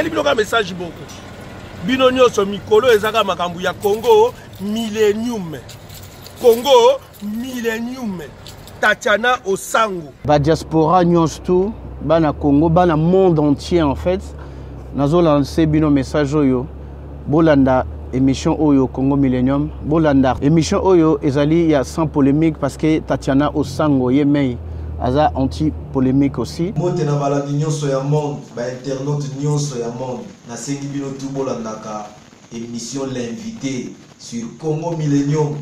napeli bino ka message beaucoup. Bino nyonso mikolo ezaka makambo ya Congo Millennium. Congo Millennium. Tatiana Osango. Ba diaspora nyonso tout, bana Congo, bana monde entier en fait. Nazo lancer bino message oyo. Bolanda émission Oyo Congo Millennium. Bolanda émission Oyo ezali ya sans polémique parce que Tatiana Osango yemei aza anti-polémique aussi. Mote na balandi nyonso ya monde, ba internaute nyonso ya monde. Na sengi bino tout bolandaka émission l'invité sur Congo Millennium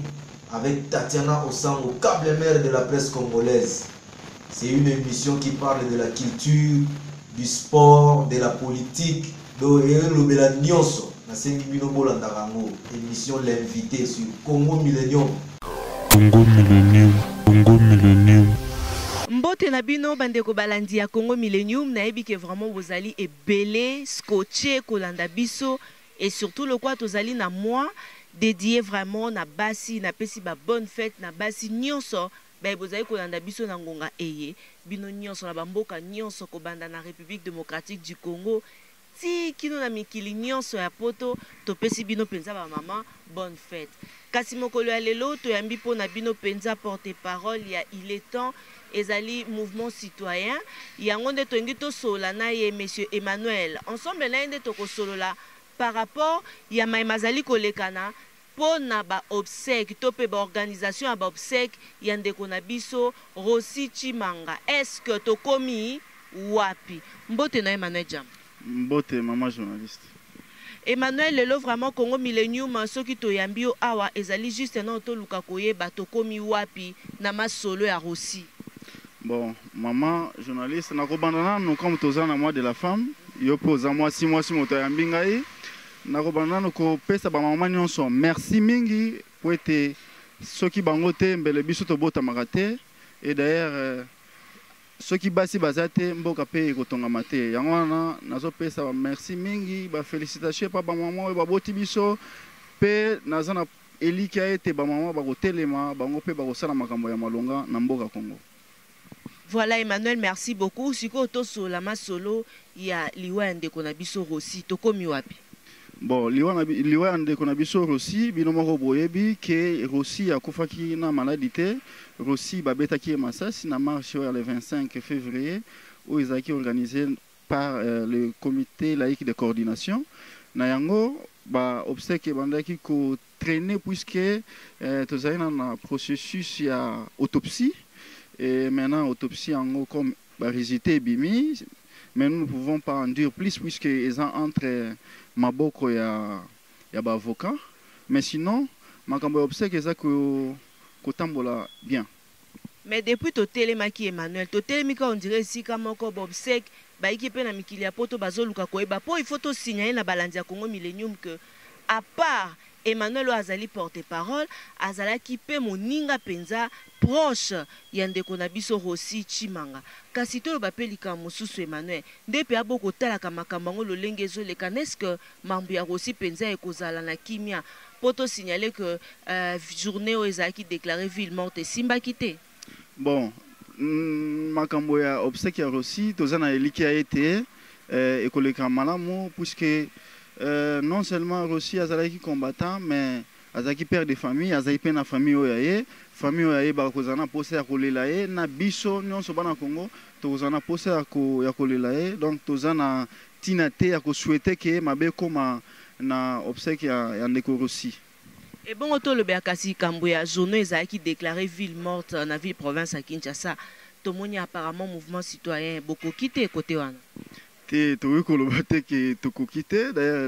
avec Tatiana Osango, câble mère de la presse congolaise. C'est une émission qui parle de la culture, du sport, de la politique, do elobela nyonso. Na sengi bino bolandaka ngo émission l'invité sur Congo Millennium. Congo Millennium, Congo Millennium. Mbote na bino bandeko balandi ya Congo Millennium na yebi que vraiment vous allez ebele scotché kolanda biso et surtout le quoi tozali na moi dédié vraiment na basi na pesi ba bonne fête na basi nyonso ba bozali kolanda biso na ngonga eye bino nyonso na bamboka nyonso ko banda na République démocratique du Congo ti kino na mikili nyonso ya poto to pesi bino penza ba mama bonne fête kasi mokolo ya lelo to yambi po na bino penza porte-parole ya il est temps ezali mouvement citoyen yango nde tongi to sola na ye monsieur Emmanuel ensemble na nde to ko solola par rapport ya maimazali kolekana po na ba obsèque to pe ba organisation ya ba obsèque ya ndeko na biso Rossi Chimanga est-ce que to komi wapi mbote na Emmanuel Jam Mbote maman journaliste Emmanuel lelo vraiment Congo Millennium soki to yambi o awa ezali juste na to luka koyeba to komi wapi na masolo ya Rossi. Bon, maman journaliste nakobandana no comme tozana moi de la femme yo poza moi 6 mois si moto yambi ngai nakobandana ko pesa ba maman nyonso merci mingi po ete soki bango te mbele biso to bota makate et d'ailleurs soki basi bazate mboka pe kotonga mate yango wana nazo pesa ba merci mingi ba félicitations pa ba maman ba boti biso pe nazana eliki ete ba maman ba kotelema bango pe ba kosala makambo ya malonga na mboka Congo. Voilà Emmanuel, merci beaucoup. Siko to sola masolo ya liwa ndeko na biso Rossi to komi wapi? Bon, liwa ndeko na biso Rossi bino moko boyebi ke Rossi akufaki na maladie. Rossi babetaki masasi na marche le 25 février où ils ont organisé par le comité laïque de coordination. Na yango ba obsèque bandaki ko traîner puisque tozali na processus ya autopsie. Et maintenant, autopsie en comme résité bimi, mais nous ne pouvons pas en dire plus puisque ils sont entre Maboko et avocat. Mais sinon, ma cambo obsèque est que tambola bien. Mais depuis to télémaki Emmanuel, to télémaki on dirait si comme encore obsèque, ba équipe na mikili ya poto bazoluka koyeba po il faut to signaler na balandi ya Congo Millennium que à part Emmanuel Azali porte-parole, Azalaki pe moninga penza proche yandeko na biso Rossi Chimanga. Kasi to bapelika mususu Emmanuel, ndepe aboko talaka makambango lolenge ezoleka neske mambu ya Rossi penza ekozala na kimia. Poto signaler que journée o ezaki déclaré ville morte simba quitté. Bon, makambo ya obsèque ya Rossi tozana eliki a été ekoleka malamu puisque non seulement Rossi azalaki combattant mais azalaki père de famille azalaki pe na famille oyaye bakozana posa ya kolela ye na biso nyonso bana Congo tozana posa ya kolela ye donc tozana tina te ya kosouhaiter ke mabe koma na obsèque ya ndeko Rossi. Et bon auto le bekasi kambo ya journée ezalaki déclaré ville morte na ville province à Kinshasa. Tomoni apparemment mouvement citoyen beaucoup quitté côté wana. D'ailleurs,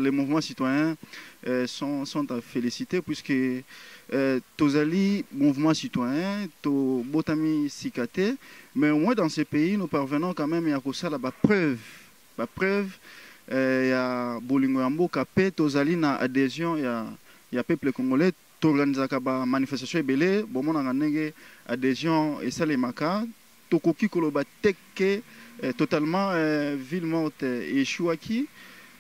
les mouvements citoyens sont à féliciter puisque Tozali, mouvement citoyen, to Botami Sikate, mais au moins dans ces pays, nous parvenons quand même à ça la preuve. La preuve, il y a Bolingo Yambo Kapé, Tozali na adhésion, il y a peuple congolais, t'organisaka ba manifestation belé, bon mon anganege adhésion et ça les maka, Tokoki Koloba Teke. Totalement ville morte et chouaki,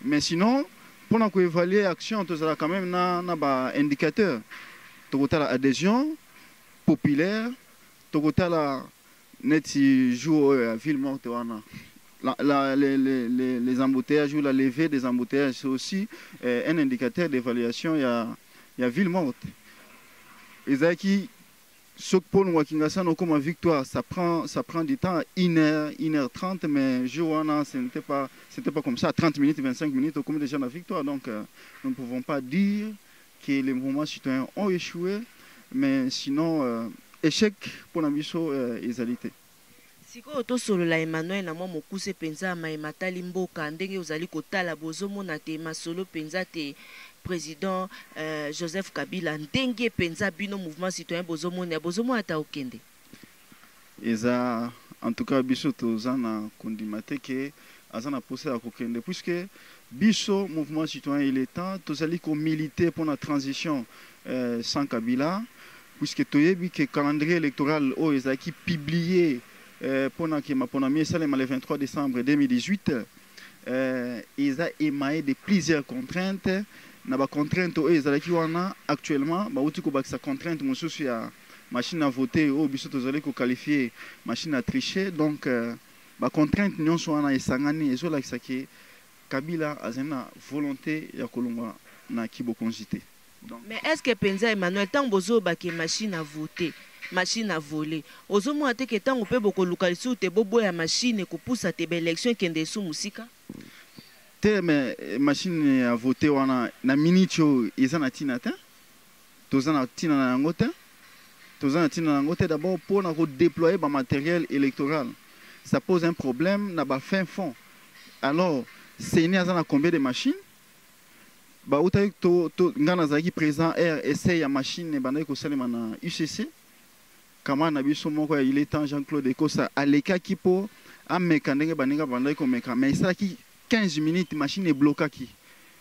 mais sinon pour évaluer l'action tu as quand même un indicateur. Tu as l'adhésion populaire, tu as la net jour ville morte les embouteillages ou la levée des embouteillages, c'est aussi un indicateur d'évaluation. Il y a ville morte. Et ça qui, ce pour nous, comme victoire, ça prend du temps, 1h30, mais Johanna, ce n'était pas comme ça, 30 minutes, 25 minutes, comme déjà la victoire. Donc, nous ne pouvons pas dire que les mouvements citoyens ont échoué, mais sinon, échec pour la mission égalité. Siko tosolola Emmanuel na mwa mokuse penza matali mboka ndenge ozali kotala bozomona te masolo penza te président Joseph Kabila ndenge penza bino mouvement citoyen bozomona ta okende. Eza en tout cas biso tozana kondimate ke azana posé à kokende puisque biso mouvement citoyen il est temps tozali ko militer pour la transition sans Kabila puisque toyebi que calendrier électoral o ezaki publié pendant que le 23 décembre 2018, ils ont émaillé de plusieurs contraintes. Les contraintes qui ont actuellement, sa contrainte machine à voter ou qualifier machine à tricher. Donc, les contraintes sont esangani et Kabila a une volonté de Kolomba na kibokonsité. Mais est-ce que penza Emmanuel tant bozo ba machine à voter? Machine à voler. Ozomo ate ke tango pe boko lukalisu te bobo ya machine ko poussa te élection kende su musika. Te mais machine à voter wana na minicho ezana tina ta. Tozana tina na ngote. Tozana tina na ngote d'abord pour na ko déployer ba matériel électoral. Ça pose un problème na ba fin fond. Alors, c'est né azana combien de machines? Ba utai to ngana zaki présent R essaye ya machine bana ko salema na UCC. Comment il est temps Jean-Claude Ekosa à l'écart qui peut à mécanique baninga bandai comme méca mais ça qui 15 minutes machine est bloquée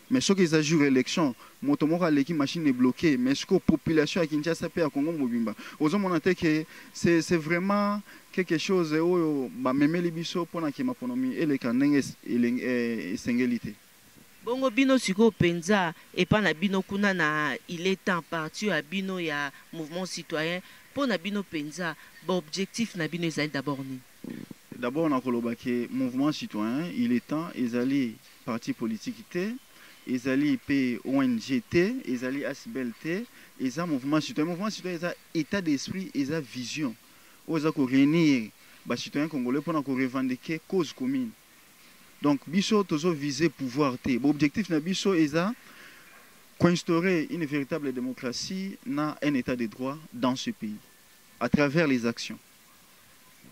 mais ce qu'ils ajoutent l'élection motomora l'équipe machine est bloquée mais ce que population à Kinshasa peut à Congo mobimba aux hommes on a que c'est vraiment quelque chose où bah même les biso pour na kimaponomi et les kanenge et singulité. Bongo bino siko penza et pas na bino kuna na il est temps parti à bino ya mouvement citoyen pour na bino penza objectif na bino ezali d'abord ni. D'abord na koloba ke mouvement citoyen il est temps ezali parti politique té ezali pe ONG té ezali ASBL eza mouvement citoyen eza état d'esprit eza vision oza ko réunir ba citoyen congolais pour na ko revendiquer cause commune. Donc, biso tozo viser pouvoir té. L'objectif na biso eza instaurer une véritable démocratie na un état de droit dans ce pays à travers les actions.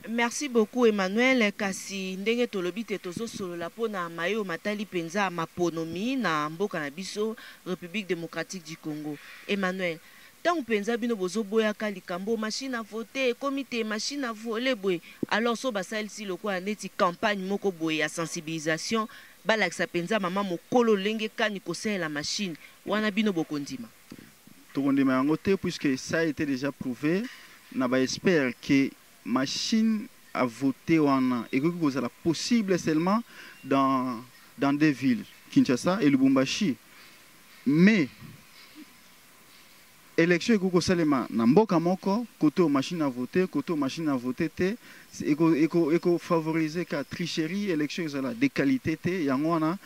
Merci beaucoup Emmanuel kasi ndenge tolobi te tozo solola pona mayo matali penza maponomi na mboka na biso République démocratique du Congo. Emmanuel tant penza bino bozo boya kalikambo machine à voter comité machine à voler boy alors so basal si loko neti campagne moko boy ya sensibilisation balakisa penza mama mokolo lenge kani kosela la machine wana bino bokondima tokondima yango te puisque ça a été déjà prouvé na ba espère que machine à voter wana et que vous la possible seulement dans des villes Kinshasa et Lubumbashi mais élection eko salema na mboka moko côté machine à voter te eko favoriser ka tricherie élection ezala de qualité te yango wana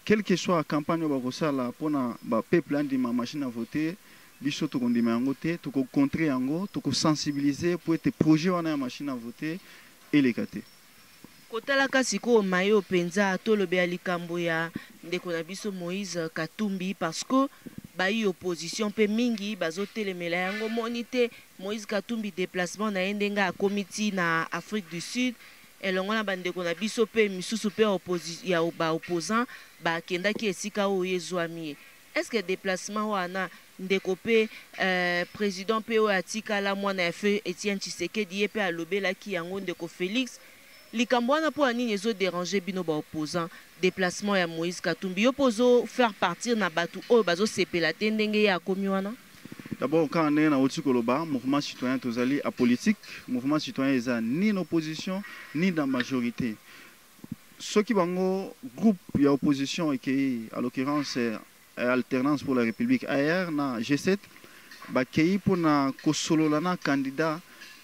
quelle que soit campagne ba kosala pona ba peuple andima machine à voter biso to kondima yango te to ko contrer yango to ko sensibiliser pour être projet wana ya machine à voter elekate kotala kasi ko mayo penza tolobe alikambo ya ndeko na biso Moïse Katumbi parce que bayi opposition pe mingi bazotelemela yango monite Moïse Katumbi déplacement na yendenga a comité na Afrique du Sud elongo na bandeko na biso pe misusu pe opposition ya ba opposant ba kenda ki esika o yezwami. Est-ce que déplacement wana ndeko pe président pe o atika la mwana ya feu Etienne Tshisekedi pe alobela ki yango ndeko Félix likambo wana po anini ezo déranger bino ba opposant déplacement ya Moïse Katumbi yo pozo faire partir na batu o bazo sepela tendenge ya komi wana. D'abord quand on est na oti koloba mouvement citoyen tozali apolitique mouvement citoyen eza ni en opposition ni dans majorité ceux qui bango groupe ya opposition et qui à l'occurrence alternance pour la République AR na G7 ba kei pour na kosololana candidat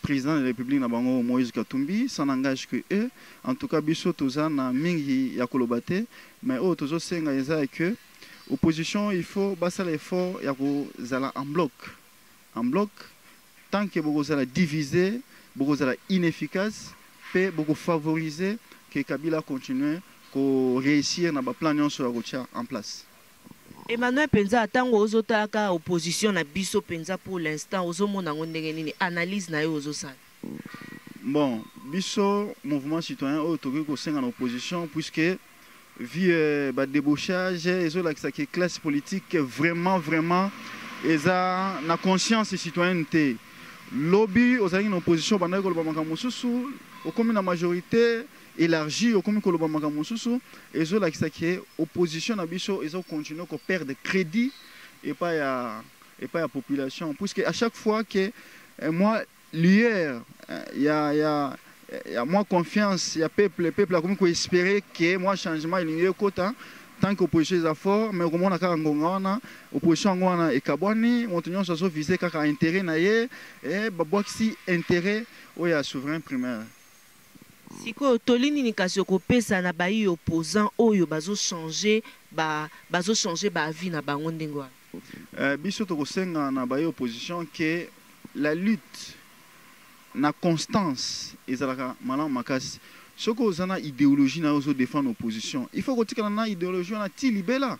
président de la République na bango Moïse Katumbi, ça n'engage que eux. En tout cas, biso toza na mingi ya kolobate, mais o tozo senga eza que opposition il faut basa l'effort ya ko zala en bloc. En bloc tant que beaucoup zala divisé, beaucoup zala inefficace, peut beaucoup favoriser que Kabila continue ko réussir na ba plan nyonso ya kotia en place. Emmanuel Penza atango ozotaka opposition na biso Penza pour l'instant ozomona ngondenge nini analyse na yo ozosala. Bon, biso mouvement citoyen autorisé ko senga na opposition puisque vu ba débauchage et la classe politique vraiment eza na conscience et citoyenneté. Lobby aux alliés en opposition bandai ko lobama kamususu au comme la majorité élargie au comme ko lobama kamususu et la opposition na biso ils ont continué ko perdre crédit et pas ya population puisque à chaque fois que moi l'hier il y a moins confiance il y a peuple a comme ko espérer que moi changement il y a quota tant que opposition est fort mais comment on a ngongana opposition ngwana e kabwani montenyon so viser kaka intérêt na ye et babwaki intérêt o ya souverain primaire. Siko tolini ni kasi ko pesa na bayi opposant oyo bazo changer ba avis na bango ndengwa. Biso to ko senga na bayi opposition que la lutte na constance ezalaka malam makasi. Ce que vous avez idéologie na ozo défendre l'opposition. Il faut que tu aies idéologie na ti libela.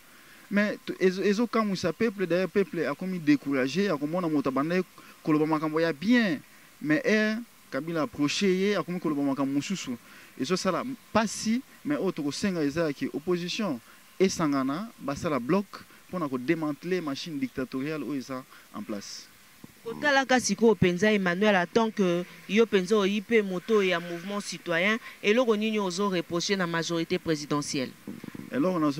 Mais ezo quand ça peuple d'ailleurs peuple a comme découragé, a comme on a motabande koloba makambo ya bien. Mais Kabila approché a comme koloba makambo mususu. Ezo sala pas si mais autre ko senga eza ki opposition et sangana basala bloc pour na ko démanteler machine dictatoriale ou eza en place. Kotalaka siko Penza Emmanuel attend que yo Penza oyipe moto ya mouvement citoyen et loko nini ozo reprocher na majorité présidentielle. Alors on a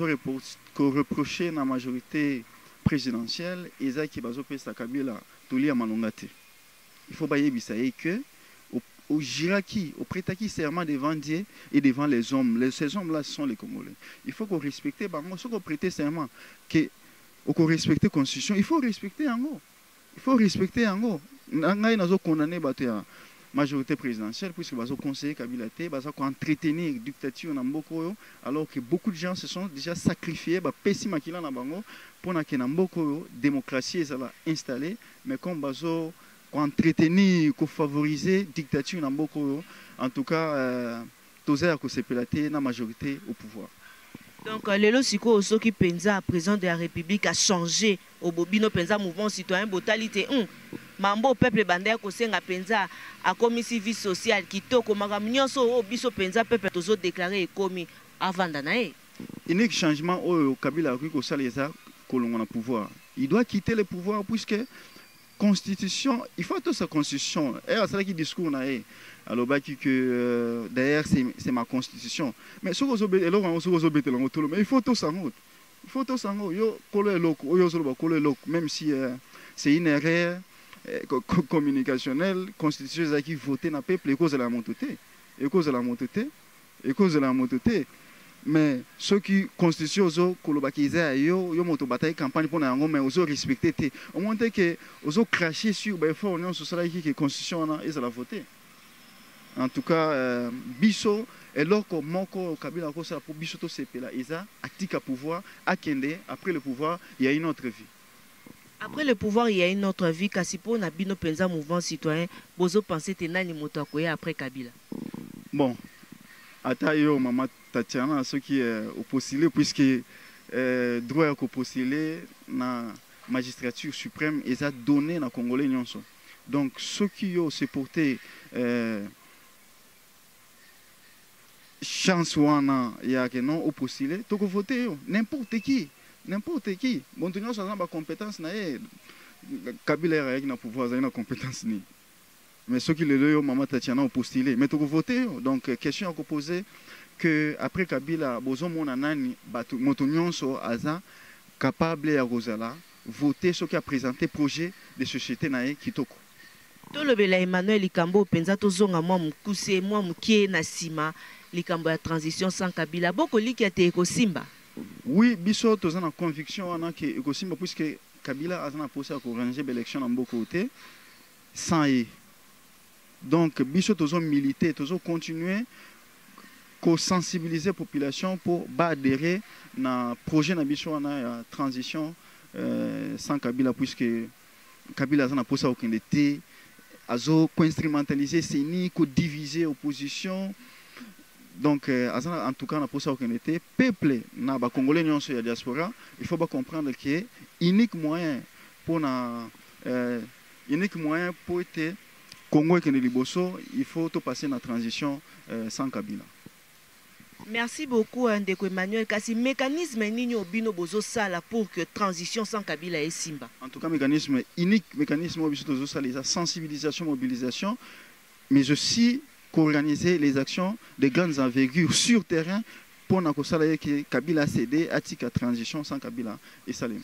reproché na majorité présidentielle eza ki bazo pesa Kabila toli ya malongate. Il faut ba yebisa que au Jiraki, au prétaki serment devant Dieu et devant les hommes. Ces hommes-là sont les Congolais. Il faut qu'on respecte bango, ce qu'on prête serment que qu'on respecte la constitution, il faut respecter en il faut respecter en gros. Nous avons condamné la majorité présidentielle puisque nous avons conseillé Kabila nous avons entretenir la dictature dans Mboko alors que beaucoup de gens se sont déjà sacrifiés pour que la démocratie soit installée. Mais comme nous avons entretenir, favoriser la dictature dans Mboko, en tout cas, tous les gens la majorité au pouvoir. Donc, Lelo Siko Osoki Penza, président de la République, a changé au Bobino Penza, mouvement citoyen, botalité. Mambo peuple bandé Kosenga Penza a commis vie sociale qui toko magamnyoso au biso Penza peuple tozo déclaré commis avant d'anae. Unique changement au Kabila Ruko Saleza kolongo na pouvoir. Il doit quitter le pouvoir puisque constitution, il faut toute sa constitution. Et c'est là qui discours na e. Alors que d'ailleurs c'est ma constitution. Mais ce que mais il faut tout ça. Il faut tout ça. Yo kolo loko, yo solo kolo loko même si c'est une erreur communicationnelle, constitution qui voter na peuple et cause de la montée. Et cause de la montée. Et cause de la montée. Mais ceux qui constituent zo kolobakiza yo moto bataille campagne pour na ngo mais ozo respecter té. Au moins que ozo cracher sur ba effort union sociale qui constitution na et la voter. En tout cas, biso et loko moko Kabila ko ça pour biso to sepela isa atika pouvoir akende après le pouvoir il y a une autre vie. Après le pouvoir il y a une autre vie kasipo na bino penza mouvement citoyen bozo penser te nani moto akoya après Kabila. Bon, ata yo mama Tatiana ceux qui au postulé puisque droit à postuler na magistrature suprême ils a donné na Congolais nyonso. Donc ceux qui ont supporté chance wana ya que non au postulé to ko voter n'importe qui bon tout ça ba compétence na e Kabila ya na pouvoir za na compétence ni mais ceux qui le yo mama Tatiana au postulé mais to ko voter donc question à poser que après Kabila bozo mona nani batu motonionso aza capable ya rozala voter ce qui a présenté projet de société na e kitoko. Tolobela Emmanuel Likambo penza tozonga mwa mukuse mwa mukie na sima likambo ya transition sans Kabila boko liki ate ekosimba. Oui, biso toza na conviction wana ke ekosimba puisque Kabila azana posé à ranger l'élection en boko te sans Donc biso tozo militer tozo continuer ko sensibiliser population pour adhérer na projet na biso na transition sans Kabila, puisque Kabila a posa aucun été azo ko instrumentaliser seni ko diviser opposition. Donc en tout cas na posa aucun été peuple na ba congolais nyonso ya diaspora, il faut pas comprendre que unique moyen pour être Congo et Liboso, il faut tout passer la transition sans Kabila. Merci beaucoup Ndeko Emmanuel. Kasi mécanisme nini obino bozo sala pour que transition sans Kabila et Simba. En tout cas, mécanisme unique, mécanisme bozo sala, la sensibilisation, mobilisation, mais aussi organiser les actions de grandes envergures sur terrain pour que Kabila cédé à la transition sans Kabila et Salem.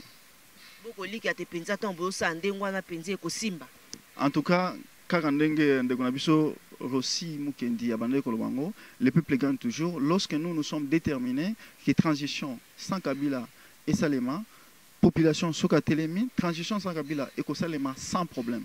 En tout cas, le peuple gagne toujours. Lorsque nous sommes déterminés que transition sans Kabila et Salema, population soka télémi, transition sans Kabila et Salema sans problème.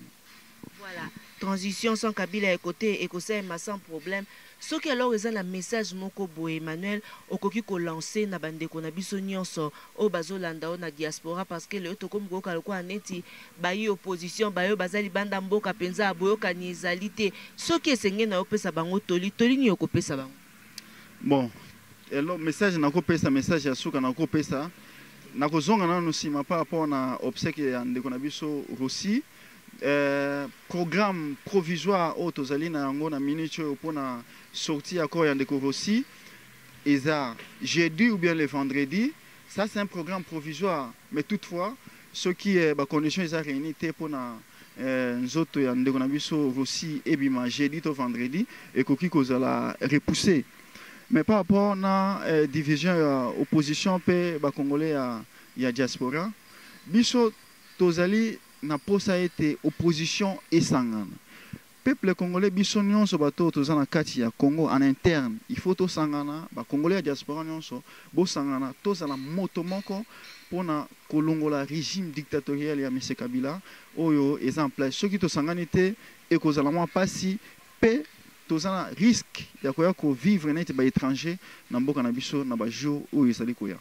Voilà, transition sans Kabila et côté et Salema sans problème. Ce qui alors est un message moko bo Emmanuel okoki ko lancer na bandeko na biso nyonso o bazolanda na diaspora parce que le to comme ko kalko neti bayi opposition bayo bazali banda mboka penza aboyo kanizalité ce qui esengé na opesa bango toli ni okopesa bango. Bon, alors message na ko pesa message ya suka na ko pesa na ko zonga na nosima par rapport na obsèque ya ndeko na biso Rossi. Programme provisoire au tozali na yango na minute pour na sortie accord ya ndeko Rossi eza jeudi ou bien le vendredi. Ça c'est un programme provisoire, mais toutefois ce qui est ba condition eza réuni te pour na nzoto ya ndeko na biso Rossi ebima jeudi to vendredi et koki kozala repousser. Mais par rapport na division opposition pe ba congolais ya diaspora biso tozali na posa été opposition et sangana. Peuple congolais biso nyonso bato tozana kati ya Congo en interne, il faut to sangana ba congolais diaspora nyonso bo sangana tozala moto moko pona kolongola régime dictatorial ya M. Kabila oyo est en place. Ceux qui to sanganité et kozala moi pasi pe tozana risque ya koya ko vivre net ba étranger na mboka na biso na ba jour oyo ezali koya.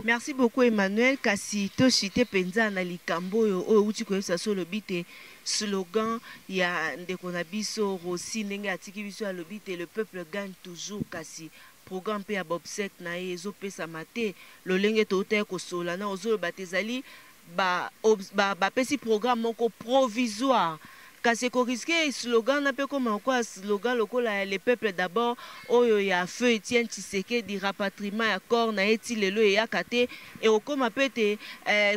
Merci beaucoup Emmanuel. Kasi to chité penza na likambo o uti ko yesa so lobite slogan ya ndeko na biso Rossi ndenge atiki biso ya lobite le peuple gagne toujours. Kasi programme pe ya bobsek na ezo pesa mate lolenge to te ko sola na ozo batezali ba pesi programme moko provisoire. Kasi ko risqué slogan na pe comme quoi slogan lokola le peuple d'abord oyo ya feu Etienne Tshisekedi rapatriement ya corps na eti lelo ya kate et okoma pete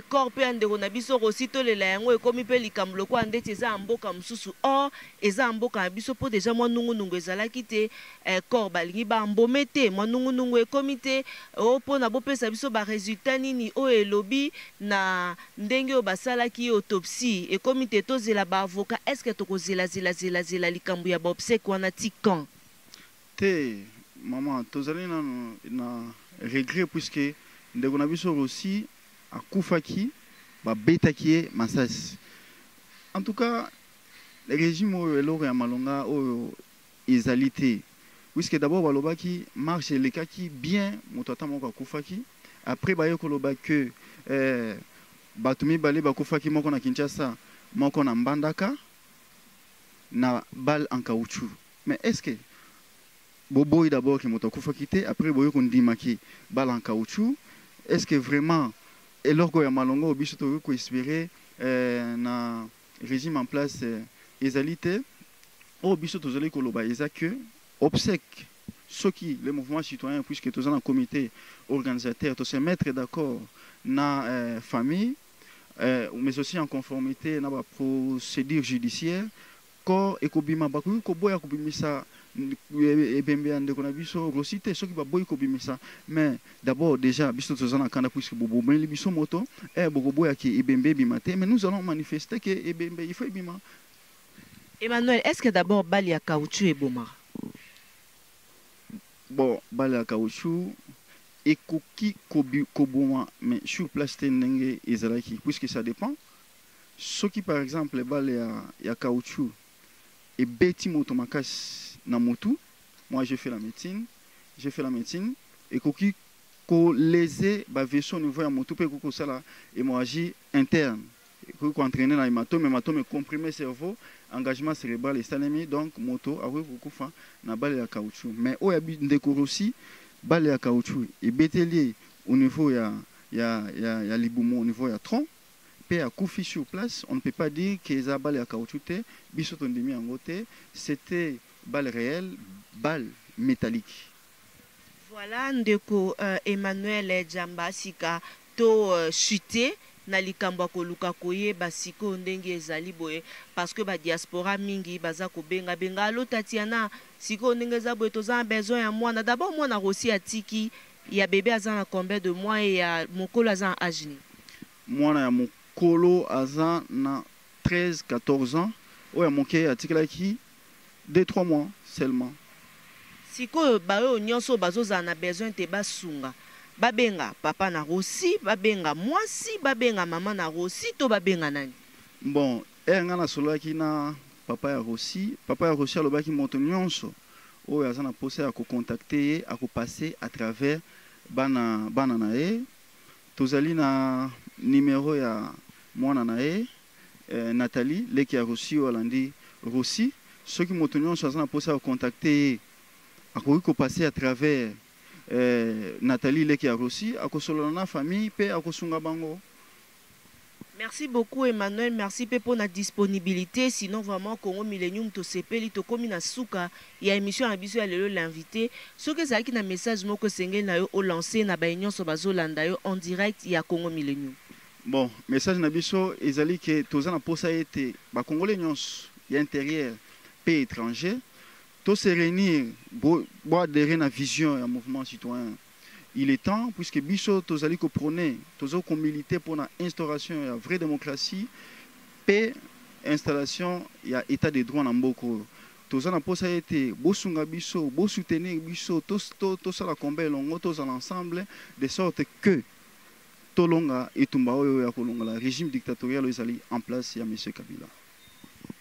corps pe ndeko na biso Rossi to lela yango ekomi pe likambo kwa ndeti za mboka msusu or eza mboka biso po déjà moi nungu ezalaki te corps balingi ba mbomete moi nungu ekomi te o pona bo pesa biso ba résultat nini o elobi na ndenge o basalaki autopsie ekomi te tozela ba avocat est-ce que tu zela likambu ya bobsek wana tikan te maman tozali na regret puisque ndeko na biso Rossi akufaki ba betaki masasi. En tout cas le régime oyo eloko ya malonga oyo ezali te puisque d'abord balobaki marche elekaki bien moto ata moko akufaki après baye koloba que bato mibale bakufaki moko na Kinshasa moko na Mbandaka na balle en caoutchouc. Mais est-ce que boboy d'abord qui moto kufa quitté après boyo qu'on dit maki balle en caoutchouc, est-ce que vraiment et lorsqu'il y a malongo biso to ko espérer na régime en place ezalité au biso to zali ko loba eza que obsèque ceux qui les mouvements citoyens puisque tous en comité organisateur to se mettre d'accord na famille mais aussi en conformité na ba procédure judiciaire corps et kobima baku ko boya kobimisa ebembe ande ko na biso Rossi te soki ba boy kobimisa mais d'abord déjà biso tozana kanda puisque bobo ben biso moto boko boya ki ebembe bimate mais nous allons manifester que ebembe il faut bima. Emmanuel, est-ce que d'abord bali ya caoutchouc et boma? Bon, bali ya caoutchouc et koki koboma mais sur place ndenge ezalaki puisque ça dépend. Ce qui par exemple bali ya caoutchouc et beti moto makas na motu. Moi j'ai fait la médecine, et koki ko léser ba vaisseau au niveau ya motu pe ko sala hémorragie interne. Ko entraîner na hématome comprimé cerveau, engagement cérébral et salami, donc moto a ko fa na balle ya caoutchouc. Mais o ya ndeko aussi balle ya caoutchouc et bételier au niveau ya liboumon au niveau ya tronc. À Koufi sur place, on ne peut pas dire que les balles à caoutchouc, c'était balle réelle, balle métallique. Voilà, ndeko Emmanuel Djamba sika to chuté na likambo koluka koye basiko ndenge ezali boye parce que ba diaspora mingi baza ko benga lo Tatiana siko ndenge za boye toza besoin ya mwana d'abord mwana rosi atiki ya bébé azana combien de mois et ya mokolo azana ajini mwana ya Kolo Azan na 13-14 ans. Oya moké atikala ki 2-3 mois seulement. Siko bayo nyonso bazoza na besoin te basunga. Babenga papa na rosi, babenga mwasi, babenga mama na rosi, to babenga nani? Bon, nga na solo ki na papa ya rosi alobaki moto nyonso. Oya azana posé à ko contacter, à ko passer à travers bana na tozali na numéro ya mwana nae Nathalie leki ya Rossi Hollandi Rossi ceux qui m'ont tenu en posé à contacter à ko passer à travers Nathalie leki ya Rossi à ko solona famille pe à ko sunga bango. Merci beaucoup Emmanuel, merci pour la disponibilité. Sinon vraiment Congo Millennium to sepeli to komi na suka ya émission na biso ya lelo l'invité. Ce que ça qui na message moko sengel na yo o lancer na ba union so bazolanda yo en direct ya Congo Millennium. Bon, message na biso ezali que toza na posa ete ba congolais nyonso ya intérieur pe étranger to se réunir bo adhérer na vision ya mouvement citoyen. Il est temps, puisque biso tozali ko prôner, tozo ko militer pour la instauration de la vraie démocratie, paix, installation ya état de droit na mboko. Toza na posa ete bo sunga biso, bo soutenir biso, to sala combat longo, toza ensemble de sorte que tolonga etumba oyo ya kolonga la régime dictatorial ezali en place ya monsieur Kabila.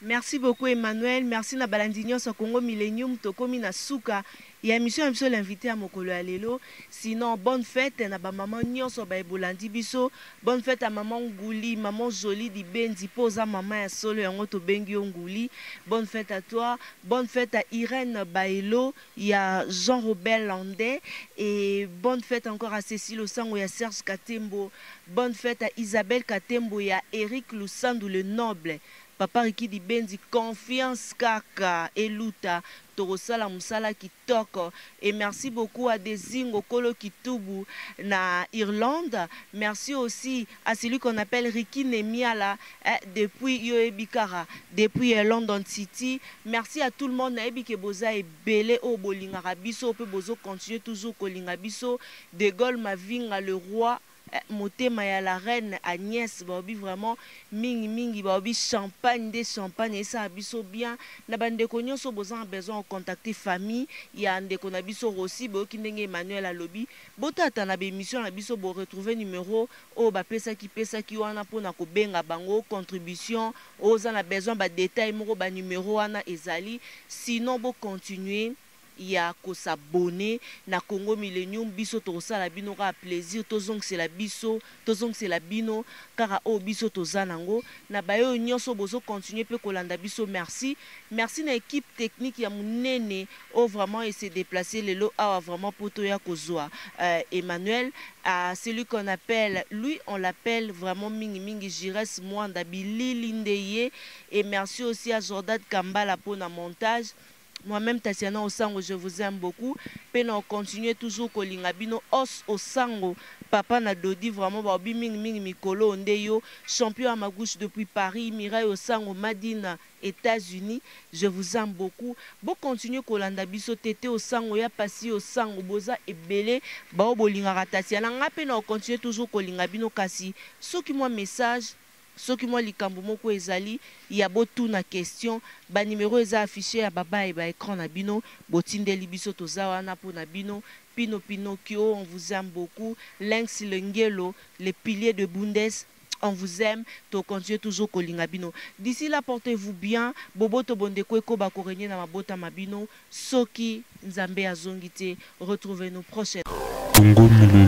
Merci beaucoup Emmanuel, merci na balandinyo sa Congo Millennium tokomi na suka ya mission ya biso l'invité à mokolo ya lelo. Sinon bonne fête na ba maman nyonso ba ebolandi biso, bonne fête à maman Nguli, maman Jolie di Bendi poza maman ya solo yango to bengi Nguli. Bonne fête à toi, bonne fête à Irène Baelo, il y a Jean-Robert Landais et bonne fête encore à Cécile Osango ya Serge Katembo. Bonne fête à Isabelle Katembo ya Eric Lusandou le noble. Papa Riki di Bendi, confiance kaka eluta torosala musala kitoko et merci beaucoup à Dezingo Kolo Kitubu na Irlande. Merci aussi à celui qu'on appelle Riki Nemiala depuis Yoebikara, depuis London City. Merci à tout le monde na ebike boza e belé o bolinga biso pe bozo continuer toujours kolinga biso De Gaulle Mavinga le roi motema ya la reine Agnès baobi vraiment mingi baobi champagne des champagne et ça biso bien na bandeko nyonso besoin de contacter famille ya ndeko na biso Rossi bo kindenge Emmanuel alobi botata na émission na biso bo retrouver numéro o ba pesa ki wana pona ko benga bango contribution oza na besoin ba détail moko ba numéro wana ezali sinon bo continuer ya ko s'abonner na Congo Millennium biso to sala bino ka plaisir tozong c'est la bino kara o biso to zanango na bayo nyonso bozo continuer pe kolanda biso merci na équipe technique ya munene o vraiment et se déplacer lelo a vraiment poto ya kozwa Emmanuel à celui qu'on appelle lui on l'appelle vraiment mingi Jires Mwanda Bilili Ndeye et merci aussi à Jordan Kambala pour na montage. Moi-même, Tatiana Osango, je vous aime beaucoup. Puis on continue toujours kolinga bino os Osango. Papa na dodi vraiment baobi mingi mikolo ondeyo champion à ma gauche depuis Paris, Mireille Osango Madina États-Unis. Je vous aime beaucoup. Bon continuer kolanda biso tete Osango ya pasi Osango boza ebele bao bolinga Tatiana ngape na on continue toujours kolinga bino kasi. Soki moi message soki moi likambo moko ezali ya botu na question ba numéro eza affiché ya baba et ba écran na bino botindeli biso toza wana po na bino Pinocchio on vous aime beaucoup Lynx Lengelo les piliers de Bundes On vous aime, to continue toujours kolinga bino. D'ici là, portez-vous bien. Bobo to bondeko eko bakorenye na mabota mabino. Soki nzambe azongite. Retrouvez-nous prochainement.